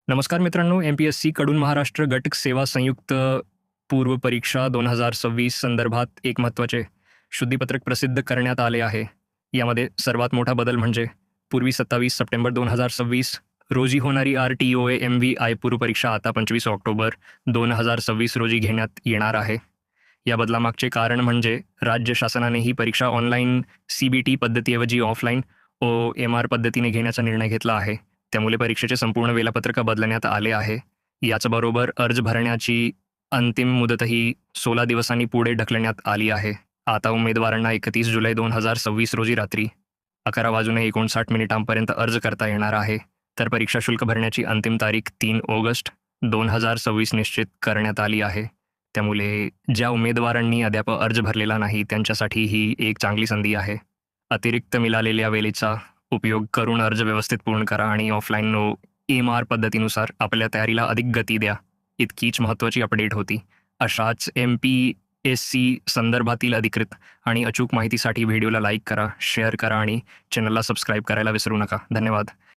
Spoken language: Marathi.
नमस्कार मित्रांनो, एम-पी-एस-सी कडून महाराष्ट्र गट सेवा संयुक्त पूर्व परीक्षा 2026 संदर्भात एक महत्त्वाचे शुद्धीपत्रक प्रसिद्ध करण्यात आले आहे. यामध्ये सर्वात मोठा बदल म्हणजे पूर्वी 27 सप्टेंबर 2026 रोजी होणारी RTOA-MVI पूर्व परीक्षा आता 25 ऑक्टोबर 2026 रोजी घेण्यात येणार आहे. या बदलामागचे कारण म्हणजे राज्य शासनाने ही परीक्षा ऑनलाईन CBT पद्धतीऐवजी ऑफलाईन OMR पद्धतीने घेण्याचा निर्णय घेतला आहे. त्यामुळे परीक्षेचे संपूर्ण वेळापत्रक बदलण्यात आले आहे. याचबरोबर अर्ज भरण्याची अंतिम मुदतही 16 दिवसांनी पुढे ढकलण्यात आली आहे. आता उमेदवारांना 31 जुलै 2026 रोजी रात्री 11:59 अर्ज करता येणार आहे. तर परीक्षा शुल्क भरण्याची अंतिम तारीख 3 ऑगस्ट 2026 निश्चित करण्यात आली आहे. त्यामुळे ज्या उमेदवारांनी अद्याप अर्ज भरलेला नाही त्यांच्यासाठी ही एक चांगली संधी आहे. अतिरिक्त मिळालेल्या वेळेचा उपयोग करून अर्ज व्यवस्थित पूर्ण करा आणि ऑफलाईन OMR पद्धतीनुसार आपल्या तयारीला अधिक गती द्या. इतकीच महत्त्वाची अपडेट होती. अशाच MPSC संदर्भातील अधिकृत आणि अचूक माहितीसाठी व्हिडिओला लाईक करा, शेअर करा आणि चॅनलला सबस्क्राईब करायला विसरू नका. धन्यवाद.